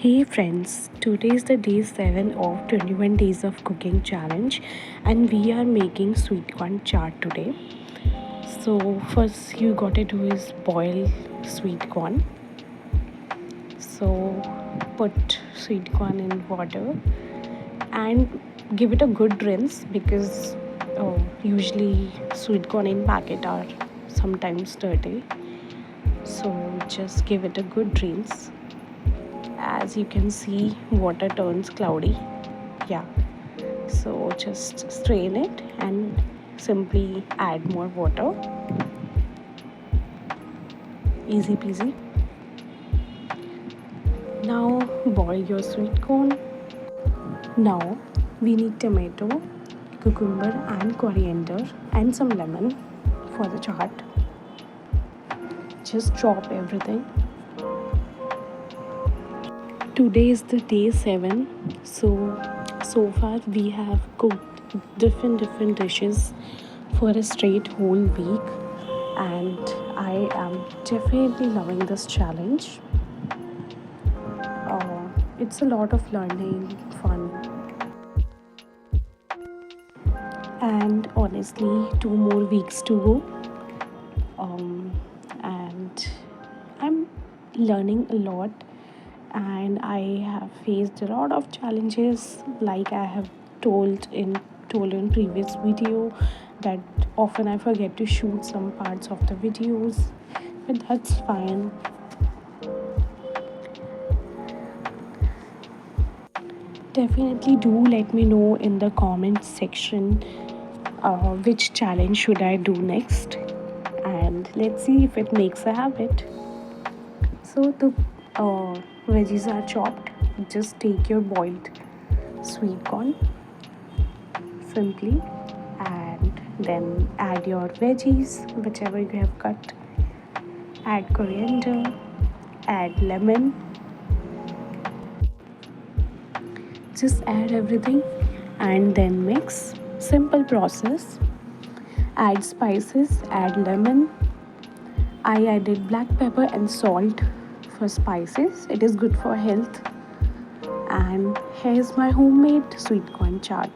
Hey friends, today is the day 7 of 21 Days of Cooking Challenge and we are making sweet corn chaat today. So first you gotta do is boil sweet corn. So put sweet corn in water and give it a good rinse because usually sweet corn in packet are sometimes dirty. So just give it a good rinse. As you can see, water turns cloudy. Yeah, so just strain it and simply add more water. Easy peasy. Now boil your sweet corn. Now we need tomato, cucumber and coriander and some lemon for the chaat. Just chop everything. Today is the day 7, so far we have cooked different dishes for a straight whole week, and I am definitely loving this challenge. It's a lot of learning, fun, and honestly, 2 more weeks to go. And I'm learning a lot, and I have faced a lot of challenges, like I have told in previous video that often I forget to shoot some parts of the videos, but that's fine. Definitely do let me know in the comment section which challenge should I do next, and let's see if it makes a habit. So the veggies are chopped. Just take your boiled sweet corn simply and then add your veggies, whichever you have cut. Add coriander, add lemon. Just add everything and then mix. Simple process. Add spices, add lemon. I added black pepper and salt for spices. It is good for health. And here's my homemade sweet corn chaat.